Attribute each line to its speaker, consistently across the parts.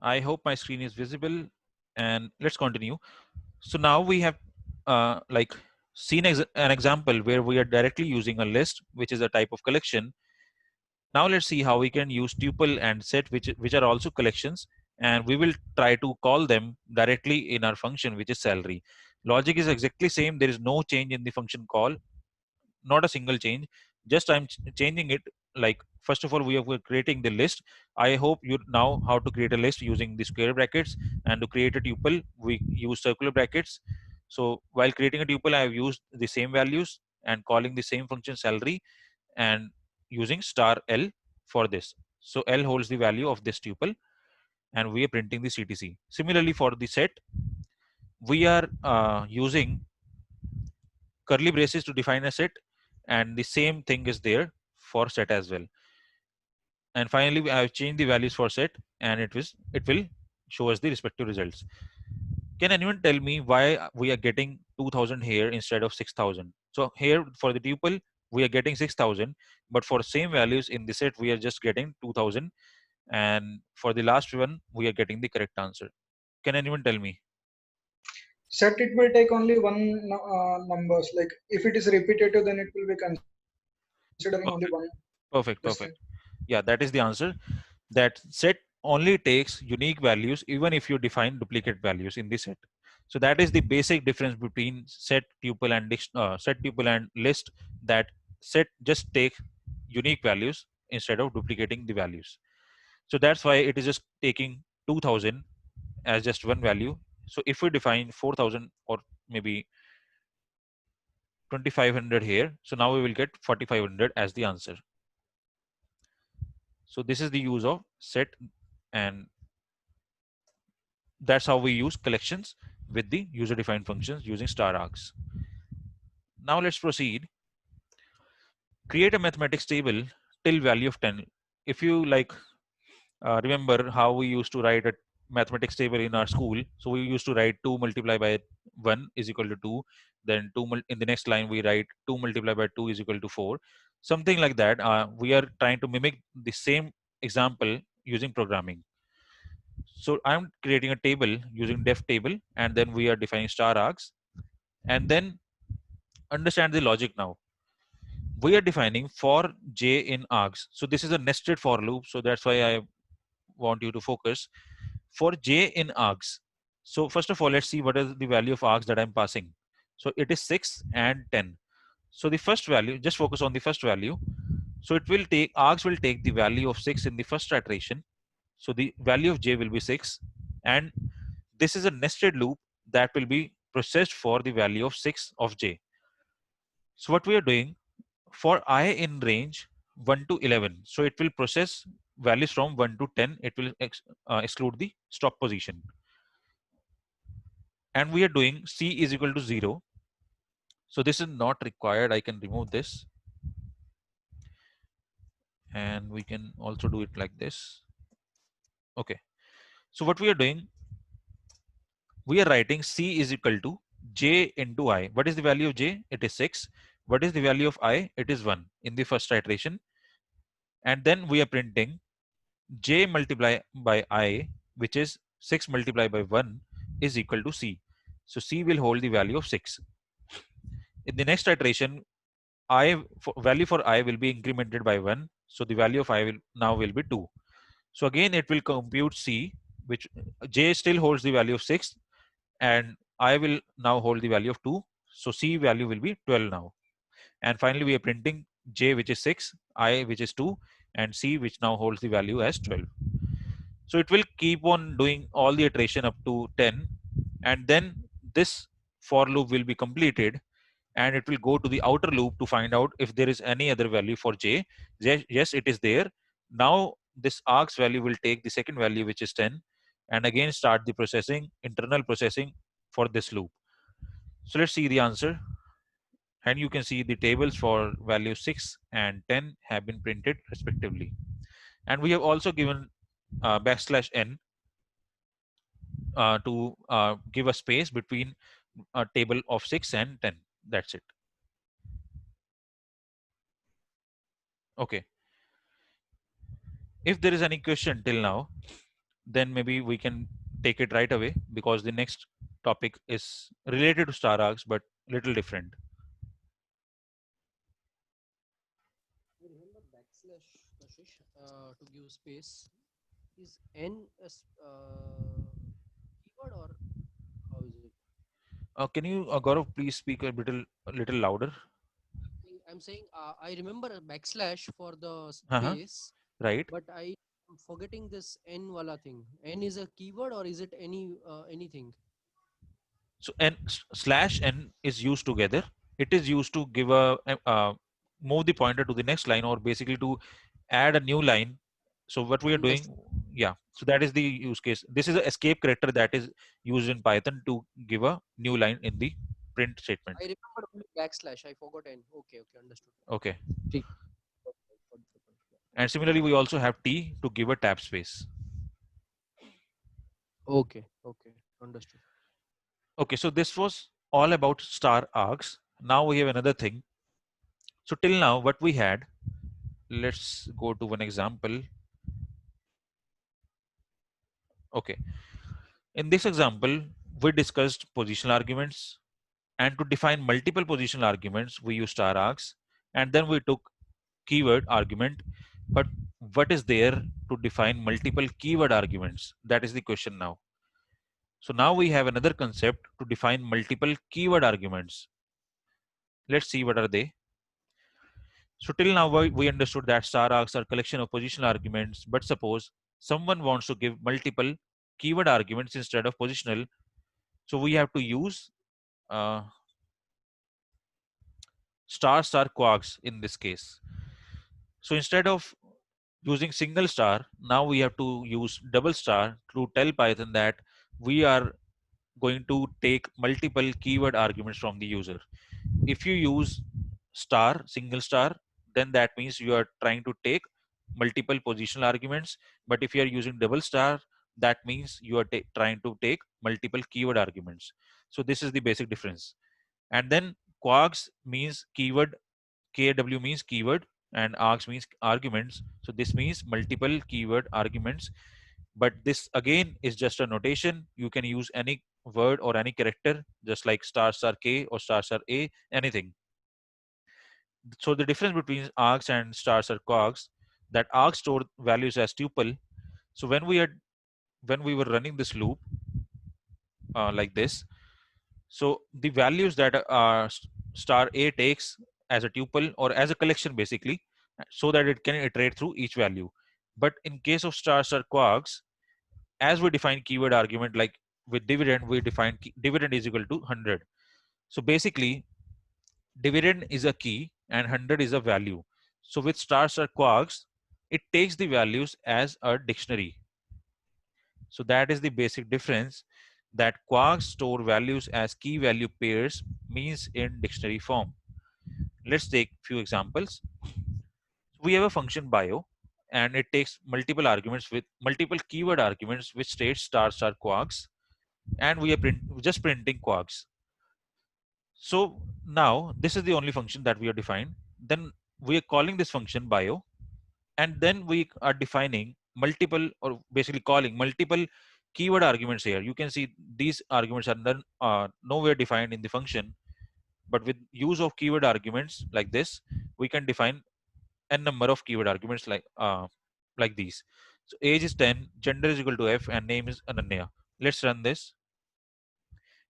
Speaker 1: I hope my screen is visible, and let's continue. So now we have like seen an example where we are directly using a list, which is a type of collection. Now let's see how we can use tuple and set, which are also collections, and we will try to call them directly in our function, which is salary. Logic is exactly same. There is no change in the function call, not a single change. Just I'm changing it. Like first of all, we're creating the list. I hope you know how to create a list using the square brackets, and to create a tuple we use circular brackets. So while creating a tuple, I have used the same values and calling the same function salary, and using star L for this. So L holds the value of this tuple, and we are printing the CTC. Similarly, for the set, we are using curly braces to define a set, and the same thing is there for set as well. And finally, I have changed the values for set, and it will show us the respective results. Can anyone tell me why we are getting 2000 here instead of 6000? So here for the tuple we are getting 6000, but for same values in the set we are just getting 2000, and for the last one we are getting the correct answer. Can anyone tell me?
Speaker 2: Set it will take only one numbers. Like if it is repetitive, then it will be considering only one
Speaker 1: Perfect,
Speaker 2: this thing.
Speaker 1: perfect. Yeah, that is the answer. That set only takes unique values even if you define duplicate values in the set. So that is the basic difference between set tuple and set tuple and list. That set just take unique values instead of duplicating the values. So that's why it is just taking 2000 as just one value. So if we define 4000 or maybe 2500 here, so now we will get 4500 as the answer. So this is the use of set, and that's how we use collections with the user defined functions using star args. Now let's proceed. Create a mathematics table till value of 10. If you like remember how we used to write a mathematics table in our school, so we used to write 2 multiplied by 1 is equal to 2, then in the next line we write 2 multiplied by 2 is equal to 4, something like that. We are trying to mimic the same example using programming. So I'm creating a table using def table, and then we are defining star args, and then understand the logic now. We are defining for j in args. So this is a nested for loop. So that's why I want you to focus. For j in args. So first of all, let's see what is the value of args that I'm passing. So it is 6 and 10. So the first value, just focus on the first value. So it will take, args will take the value of 6 in the first iteration. So the value of j will be 6. And this is a nested loop that will be processed for the value of 6 of j. So what we are doing, for I in range 1 to 11, so it will process values from 1 to 10. It will exclude the stop position. And we are doing c is equal to 0. So this is not required. I can remove this. And we can also do it like this. Okay. So what we are doing, we are writing c is equal to j into I. What is the value of j? It is 6. What is the value of I? It is 1 in the first iteration. And then we are printing j multiplied by I, which is 6 multiplied by 1 is equal to c. So c will hold the value of 6. In the next iteration, value for I will be incremented by 1. So the value of I will now will be 2. So again, it will compute c, which j still holds the value of 6, and I will now hold the value of 2. So c value will be 12 now. And finally, we are printing j, which is 6, I, which is 2, and c, which now holds the value as 12. So it will keep on doing all the iteration up to 10, and then this for loop will be completed, and it will go to the outer loop to find out if there is any other value for j. Yes, it is there. Now this args value will take the second value, which is 10, and again start the processing, internal processing for this loop. So let's see the answer. And you can see the tables for value 6 and 10 have been printed respectively. And we have also given backslash n to give a space between a table of 6 and 10. That's it. Okay. If there is any question till now, then maybe we can take it right away, because the next topic is related to star arcs but little different.
Speaker 3: I remember backslash, Kashish, to give space. Is n a keyword or how is it?
Speaker 1: Can you, Gaurav, please speak a little louder?
Speaker 3: I'm saying I remember a backslash for the
Speaker 1: Uh-huh.
Speaker 3: space,
Speaker 1: Right.
Speaker 3: but I am forgetting this n wala thing. N is a keyword or is it anything?
Speaker 1: So slash n is used together. It is used to give move the pointer to the next line, or basically to add a new line. So what we are doing,
Speaker 3: Understood.
Speaker 1: yeah. So that is the use case. This is an escape character that is used in Python to give a new line in the print statement.
Speaker 3: I remember only backslash. I forgot n. Okay, okay, understood.
Speaker 1: Okay.
Speaker 3: ठीक. Got the point, yeah.
Speaker 1: And similarly, we also have T to give a tab space.
Speaker 3: Okay, okay, understood.
Speaker 1: Okay. So this was all about star arcs. Now we have another thing. So till now, what we had, let's go to one example. Okay. In this example, we discussed positional arguments, and to define multiple positional arguments, we use star arcs, and then we took keyword argument. But what is there to define multiple keyword arguments? That is the question now. So now we have another concept to define multiple keyword arguments. Let's see what are they. So till now we understood that star arcs are collection of positional arguments, but suppose someone wants to give multiple keyword arguments instead of positional, so we have to use uh, star quarks in this case. So instead of using single star, now we have to use double star to tell Python that we are going to take multiple keyword arguments from the user. If you use single star, then that means you are trying to take multiple positional arguments. But if you are using double star, that means you are trying to take multiple keyword arguments. So this is the basic difference. And then quarks means keyword, KW means keyword, and args means arguments. So this means multiple keyword arguments. But this again is just a notation. You can use any word or any character, just like star K or star A, anything. So the difference between args and star quarks, that args store values as tuple. So when we were running this loop like this, so the values that star A takes as a tuple or as a collection basically, so that it can iterate through each value. But in case of star quarks, as we define keyword argument, like with dividend, we define dividend is equal to 100. So basically, dividend is a key and 100 is a value. So with star quarks, it takes the values as a dictionary. So that is the basic difference, that quarks store values as key value pairs, means in dictionary form. Let's take few examples. We have a function bio, and it takes multiple arguments with multiple keyword arguments which states star quarks, and we are just printing quarks. So now this is the only function that we are defined. Then we are calling this function bio, and then we are defining multiple, or basically calling multiple keyword arguments here. You can see these arguments are nowhere defined in the function, but with use of keyword arguments like this, we can define n number of keyword arguments like these. So age is 10, gender is equal to F, and name is Ananya. Let's run this,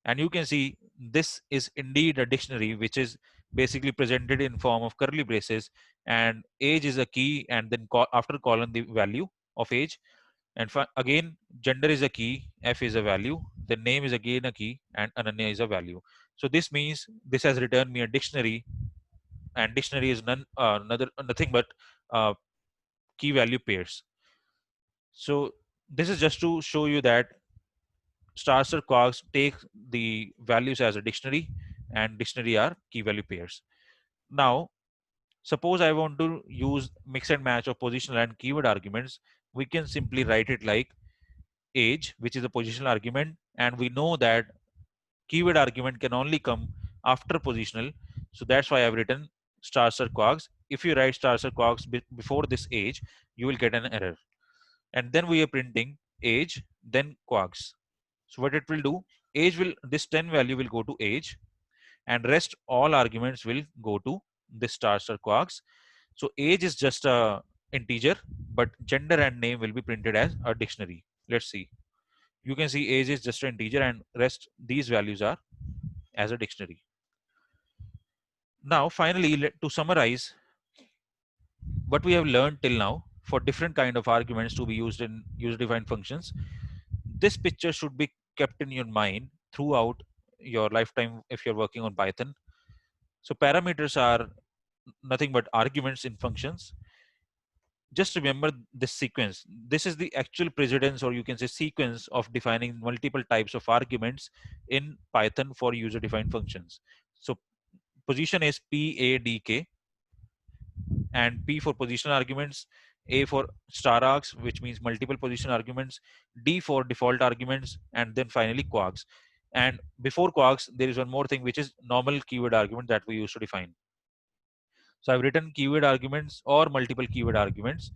Speaker 1: and you can see this is indeed a dictionary which is basically presented in form of curly braces, and age is a key, and then after colon the value of age, and again gender is a key, F is a value, the name is again a key, and Ananya is a value. So this means this has returned me a dictionary, and dictionary is nothing but uh, key value pairs. So this is just to show you that stars or quarks take the values as a dictionary, and dictionary are key value pairs. Now, suppose I want to use mix and match of positional and keyword arguments, we can simply write it like age, which is a positional argument, and we know that keyword argument can only come after positional. So that's why I've written stars or quarks. If you write stars or quarks before this age, you will get an error. And then we are printing age, then quarks. So what it will do, age will, this 10 value will go to age, and rest all arguments will go to this star star quarks. So age is just a integer, but gender and name will be printed as a dictionary. Let's see. You can see age is just an integer and rest these values are as a dictionary. Now finally, to summarize what we have learned till now for different kind of arguments to be used in user defined functions, this picture should be kept in your mind throughout your lifetime if you're working on Python. So parameters are nothing but arguments in functions. Just remember this sequence. This is the actual precedence, or you can say sequence, of defining multiple types of arguments in Python for user defined functions. So position is PADK, and P for positional arguments, A for star args, which means multiple position arguments, D for default arguments, and then finally quarks. And before quarks, there is one more thing, which is normal keyword argument that we use to define. So I've written keyword arguments or multiple keyword arguments.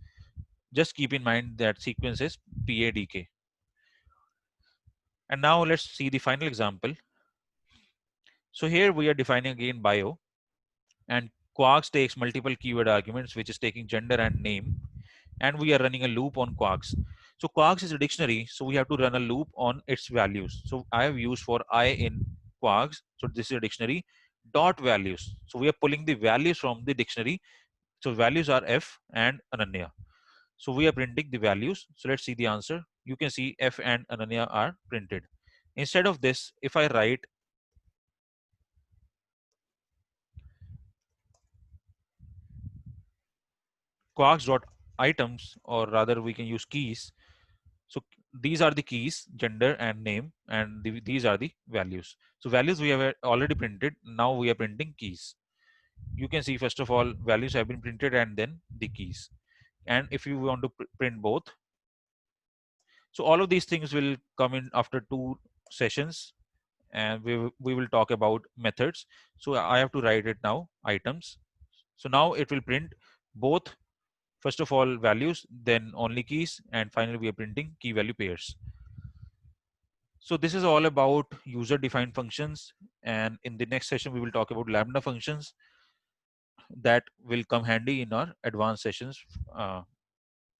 Speaker 1: Just keep in mind that sequence is PADK. And now let's see the final example. So here we are defining again bio, and quarks takes multiple keyword arguments, which is taking gender and name, and we are running a loop on quarks. So quarks is a dictionary, so we have to run a loop on its values. So I have used for I in quarks, so this is a dictionary dot values. So we are pulling the values from the dictionary. So values are F and Ananya. So we are printing the values. So let's see the answer. You can see F and Ananya are printed. Instead of this, if I write quarks dot items, or rather we can use keys. So these are the keys, gender and name, and these are the values. So values we have already printed. Now we are printing keys. You can see first of all values have been printed and then the keys. And if you want to print both, so all of these things will come in after 2 sessions, and we will talk about methods. So I have to write it now, items. So now it will print both, first of all values, then only keys, and finally we are printing key value pairs. So this is all about user defined functions, and in the next session we will talk about lambda functions that will come handy in our advanced sessions.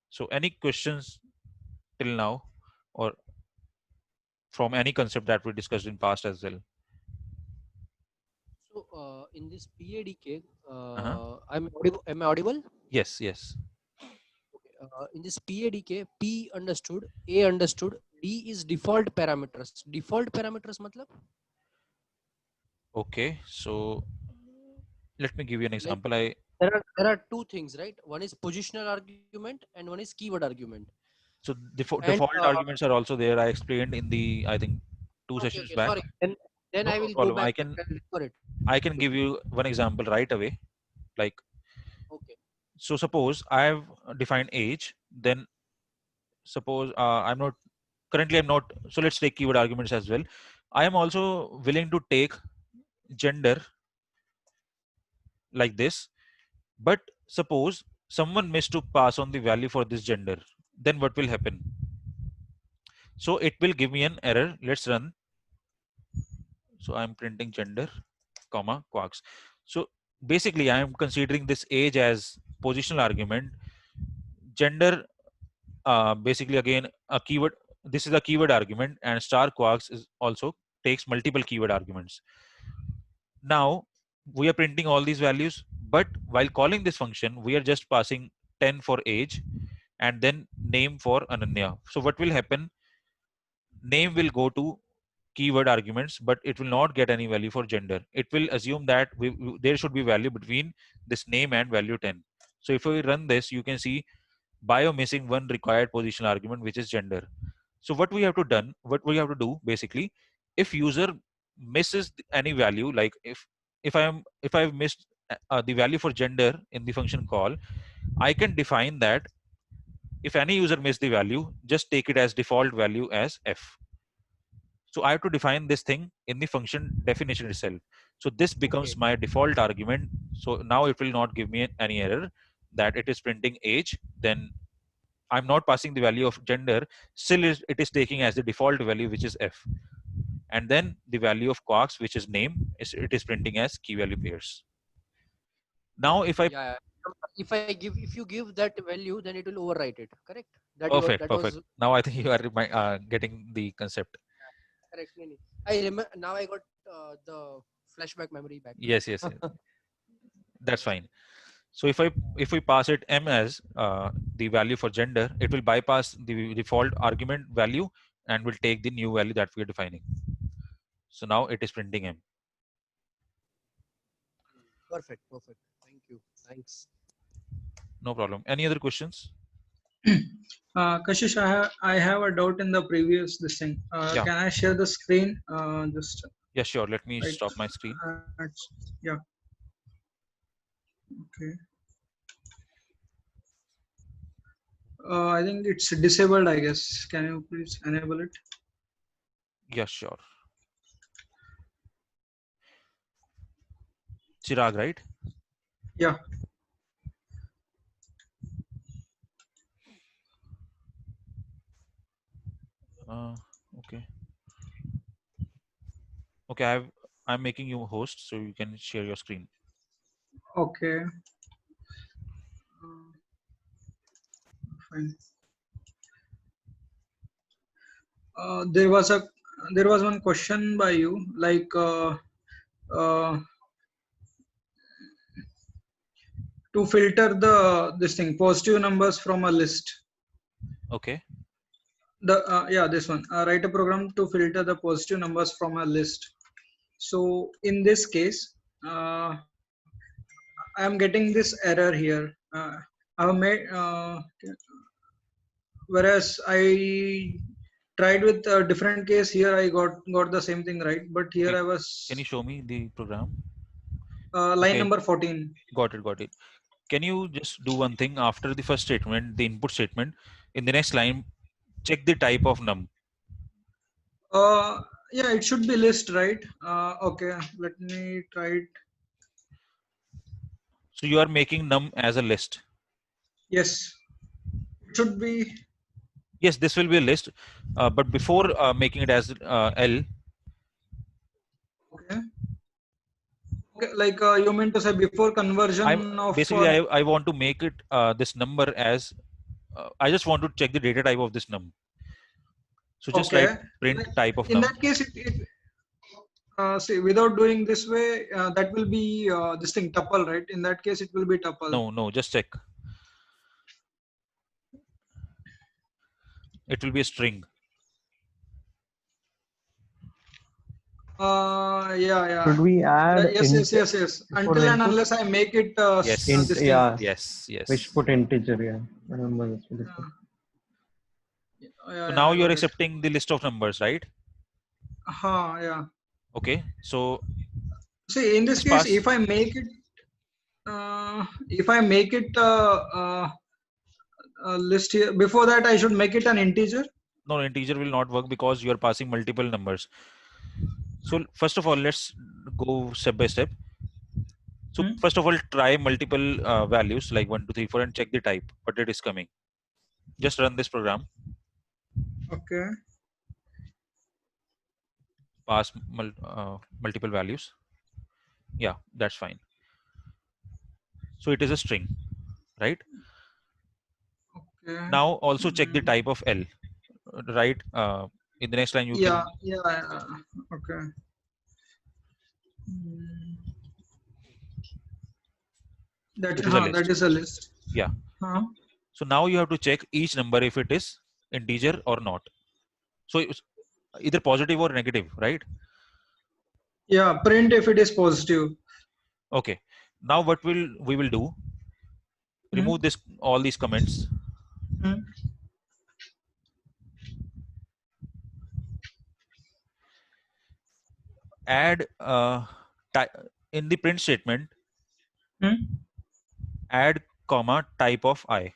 Speaker 1: So any questions till now, or from any concept that we discussed in past as well?
Speaker 3: So in this PADK,
Speaker 1: Uh-huh.
Speaker 3: am I audible?
Speaker 1: Yes, yes.
Speaker 3: In this PADK, P understood, A understood, D is default parameters. Default parameters matlab?
Speaker 1: Okay, so let me give you an
Speaker 3: Like
Speaker 1: example.
Speaker 3: there are two things, right? One is positional argument and one is keyword argument.
Speaker 1: So
Speaker 3: And
Speaker 1: default arguments are also there. I explained in the, I think, 2
Speaker 3: okay,
Speaker 1: sessions
Speaker 3: okay,
Speaker 1: back.
Speaker 3: sorry. Then
Speaker 1: No,
Speaker 3: I
Speaker 1: no
Speaker 3: will go
Speaker 1: problem.
Speaker 3: back and look for it.
Speaker 1: I can give you one example right away. Like,
Speaker 3: Okay.
Speaker 1: so suppose I have defined age, then suppose I'm not currently, I'm not, so let's take keyword arguments as well. I am also willing to take gender like this, but suppose someone missed to pass on the value for this gender, then what will happen? So it will give me an error. Let's run. So I'm printing gender comma quarks. So basically I am considering this age as positional argument, gender basically again a keyword. This is a keyword argument, and star quarks is also takes multiple keyword arguments. Now we are printing all these values, but while calling this function we are just passing 10 for age and then name for Ananya. So what will happen, name will go to keyword arguments, but it will not get any value for gender. It will assume that there should be value between this name and value 10. So if we run this, you can see bio missing one required positional argument, which is gender. So what we have to do basically, if user misses any value, like if I've missed the value for gender in the function call, I can define that if any user missed the value, just take it as default value as f. So I have to define this thing in the function definition itself. So this becomes
Speaker 3: Okay.
Speaker 1: my default argument. So now it will not give me any error that it is printing age, then I'm not passing the value of gender, still it is taking as the default value, which is F. And then the value of quarks, which is name, it is printing as key value pairs. Now, if I
Speaker 3: Yeah. If you give that value, then it will overwrite it. Correct.
Speaker 1: perfect.
Speaker 3: Was
Speaker 1: Now I think you are getting the concept.
Speaker 3: correct. No, no. I remember now. I got the flashback memory back.
Speaker 1: Yes. That's fine. So if we pass it M as the value for gender, it will bypass the default argument value and will take the new value that we are defining. So now it is printing M.
Speaker 3: Perfect. Thank you. Thanks.
Speaker 1: No problem. Any other questions?
Speaker 2: Kashish, I have a doubt in the previous this thing.
Speaker 1: Yeah.
Speaker 2: Can I share the screen? Just
Speaker 1: Yeah, sure. Let me
Speaker 2: right,
Speaker 1: stop my screen.
Speaker 2: yeah. Okay. I think it's disabled, I guess. Can you please enable it?
Speaker 1: Yeah, sure. Chirag, right?
Speaker 2: Yeah.
Speaker 1: Okay. Okay, I'm making you a host, so you can share your screen.
Speaker 2: Okay. Fine. There was one question by you, like to filter this thing positive numbers from a list.
Speaker 1: Okay.
Speaker 2: This one. Write a program to filter the positive numbers from a list. So in this case, I am getting this error here. I have made whereas I tried with a different case here. I got the same thing right, but here
Speaker 1: Okay.
Speaker 2: I was.
Speaker 1: Can you show me the program?
Speaker 2: Line
Speaker 1: Okay.
Speaker 2: number 14.
Speaker 1: Got it. Can you just do one thing after the first statement, the input statement? In the next line, check the type of num.
Speaker 2: Yeah, it should be list, right? Okay, let me try it.
Speaker 1: So you are making num as a list.
Speaker 2: Yes, it should be.
Speaker 1: Yes, this will be a list. But before making it as L.
Speaker 2: Okay. Okay, like you meant to say before conversion of.
Speaker 1: Basically, I want to make it this number as. I just want to check the data type of this num. So just
Speaker 2: Okay.
Speaker 1: write print
Speaker 2: Like,
Speaker 1: type of
Speaker 2: in
Speaker 1: num.
Speaker 2: that case, see, without doing this way, that will be this thing tuple, right? In that case, it will be tuple.
Speaker 1: No, just check. It will be a string.
Speaker 2: Yeah.
Speaker 4: Should we add
Speaker 2: Yes. Until and unless I make it
Speaker 1: Yes.
Speaker 2: this thing.
Speaker 4: yeah.
Speaker 1: Yes.
Speaker 4: We should put integer, yeah. I remember this.
Speaker 1: So now you are
Speaker 2: got it.
Speaker 1: accepting the list of numbers, right?
Speaker 2: Yeah.
Speaker 1: Okay. So
Speaker 2: See, in this case, if I make it a list here, before that I should make it an integer.
Speaker 1: No, integer will not work because you are passing multiple numbers. So first of all, let's go step by step. So first of all, try multiple values like 1, 2, 3, 4 and check the type, but it is coming. Just run this program.
Speaker 2: Okay.
Speaker 1: Pass multiple values. Yeah, that's fine. So it is a string, right?
Speaker 2: Okay.
Speaker 1: Now also check the type of L, right? In the next line you can.
Speaker 2: Yeah. Okay. That is a list.
Speaker 1: Yeah. So now you have to check each number if it is integer or not. So either positive or negative, right?
Speaker 2: Yeah, print if it is positive.
Speaker 1: Okay. Now what we will do? Remove all these comments. Add in the print statement. Add comma type of I.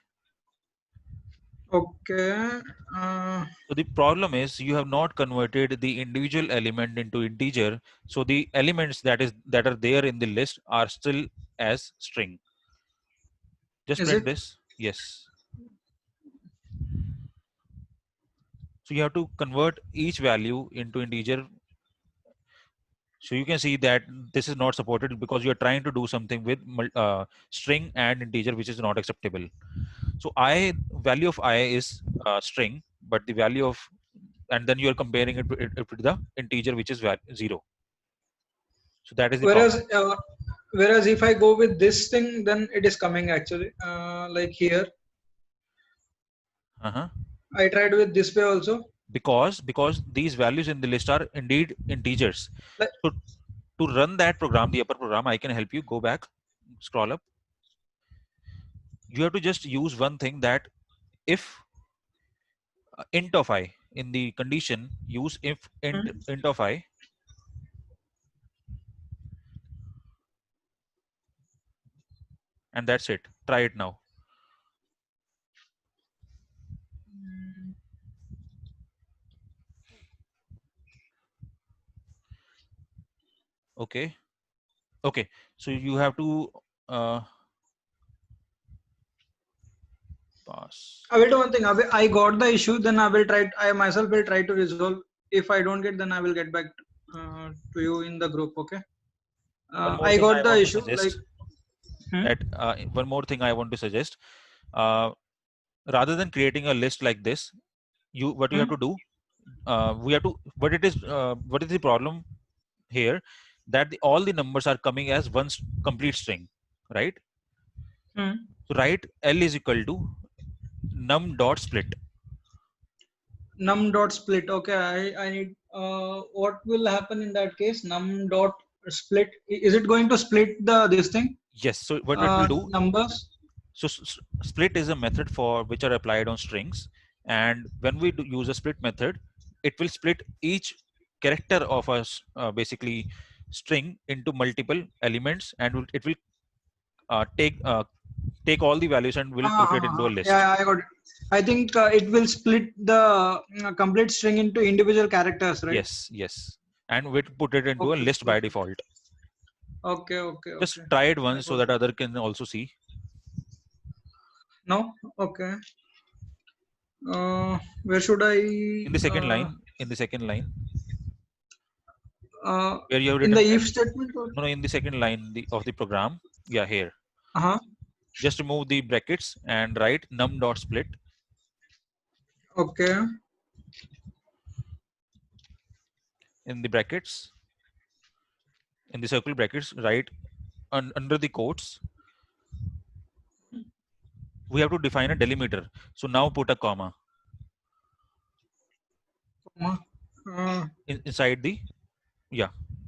Speaker 2: Okay.
Speaker 1: So the problem is you have not converted the individual element into integer. So the elements that are there in the list are still as string. Just print this. Yes. So you have to convert each value into integer. So you can see that this is not supported because you are trying to do something with string and integer, which is not acceptable. So value of I is string, but the value of, and then you are comparing it to the integer, which is 0. So that is the problem.
Speaker 2: Whereas if I go with this thing, then it is coming actually. Like here,
Speaker 1: Uh-huh.
Speaker 2: I tried with this way also.
Speaker 1: Because these values in the list are indeed integers.
Speaker 2: Like,
Speaker 1: So to run that program, the upper program, I can help you. Go back, scroll up. You have to just use one thing, that if int of I in the condition, use if int of I, and that's it. Try it now. Okay. Okay. So you have to pass.
Speaker 2: I will do one thing. I got the issue, then I will try. I myself will try to resolve. If I don't get, then I will get back to you in the group. Okay.
Speaker 1: One more
Speaker 2: I
Speaker 1: thing I
Speaker 2: got the
Speaker 1: want to
Speaker 2: issue. Like,
Speaker 1: suggest. That one more thing I want to suggest. Rather than creating a list like this, what you have to do, we have to. What is the problem here? That all the numbers are coming as one complete string, right? So write L is equal to num dot split.
Speaker 2: num dot split. Okay. I need. What will happen in that case? Num dot split. Is it going to split this thing?
Speaker 1: Yes. So what it will do?
Speaker 2: Numbers.
Speaker 1: So split is a method for which are applied on strings, and when we use a split method, it will split each character of a basically string into multiple elements, and it will take all the values and will put it into a list.
Speaker 2: Yeah, I got it. I think it will split the complete string into individual characters, right?
Speaker 1: Yes, and we put it into a list by default.
Speaker 2: Okay.
Speaker 1: Just try it once so that other can also see.
Speaker 2: No. Okay. Where should I?
Speaker 1: In the second line. In the second line. Where you have
Speaker 2: in
Speaker 1: written
Speaker 2: the if statement?
Speaker 1: No, in the second line of the program. Yeah, here. Just remove the brackets and write num dot split.
Speaker 2: Okay.
Speaker 1: In the brackets, in the circle brackets, write under the quotes. We have to define a delimiter. So now put a comma. Inside the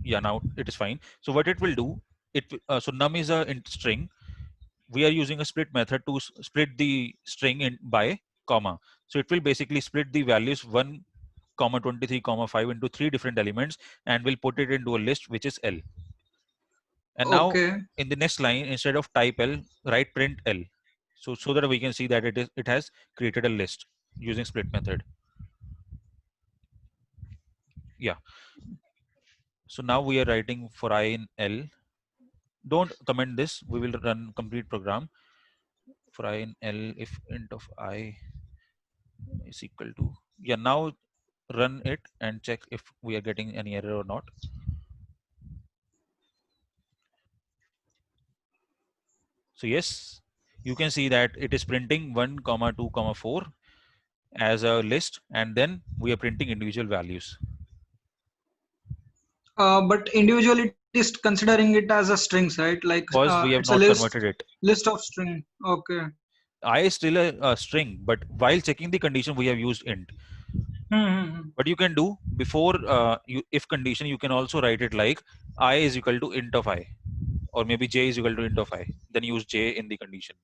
Speaker 1: now it is fine. So what it will do, so num is a string. We are using a split method to split the string in by comma. So it will basically split the values 1, 23, 5 into 3 different elements, and will put it into a list which is L. And now in the next line, instead of type L, write print L. So that we can see that it has created a list using split method. Yeah. So now we are writing for I in L. Don't comment this. We will run complete program. For I in L, if int of I is equal to, now run it and check if we are getting any error or not. So yes, you can see that it is printing 1, 2, 4 as a list, and then we are printing individual values.
Speaker 2: But individually it is considering it as a strings, right? Like
Speaker 1: because we have
Speaker 2: it's
Speaker 1: not
Speaker 2: a
Speaker 1: converted it.
Speaker 2: List of string. Okay.
Speaker 1: I is still a string, but while checking the condition, we have used int. But you can do before if condition, you can also write it like I is equal to int of I, or maybe j is equal to int of I. Then use j in the condition,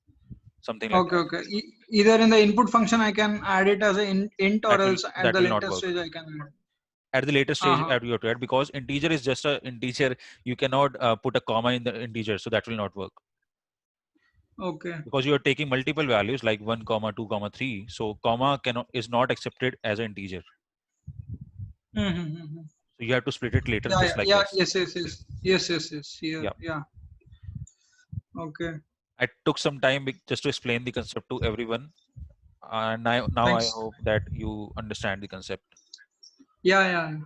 Speaker 1: something like that.
Speaker 2: Okay. Either in the input function I can add it as an int, or else at the later stage I can add.
Speaker 1: At the later stage, you have to add, because integer is just an integer. You cannot put a comma in the integer, so that will not work.
Speaker 2: Okay.
Speaker 1: Because you are taking multiple values like 1, 2, 3. So comma is not accepted as an integer. So you have to split it later, just like this.
Speaker 2: Yes. Yeah. Okay.
Speaker 1: I took some time just to explain the concept to everyone. now I
Speaker 2: Thanks.
Speaker 1: hope that you understand the concept.
Speaker 2: Yeah, yeah.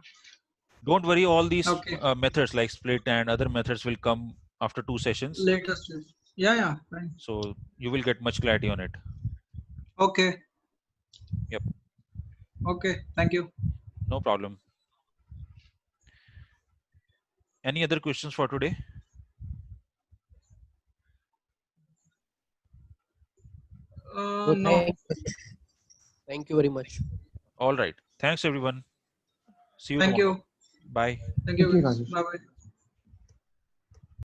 Speaker 1: Don't worry, all these
Speaker 2: Okay.
Speaker 1: methods like split and other methods will come after 2 sessions,
Speaker 2: Latest. Yeah, yeah. Fine.
Speaker 1: so you will get much clarity on it.
Speaker 2: Okay.
Speaker 1: Yep,
Speaker 2: Okay. Thank you.
Speaker 1: no problem. Any other questions for today?
Speaker 3: No,
Speaker 2: No.
Speaker 3: thank you very much.
Speaker 1: All right, thanks everyone, see you
Speaker 2: Thank
Speaker 1: tomorrow.
Speaker 2: you.
Speaker 1: Bye.
Speaker 2: Thank you.
Speaker 4: Thank you,
Speaker 2: Guys.
Speaker 4: Rajesh.
Speaker 2: Bye bye.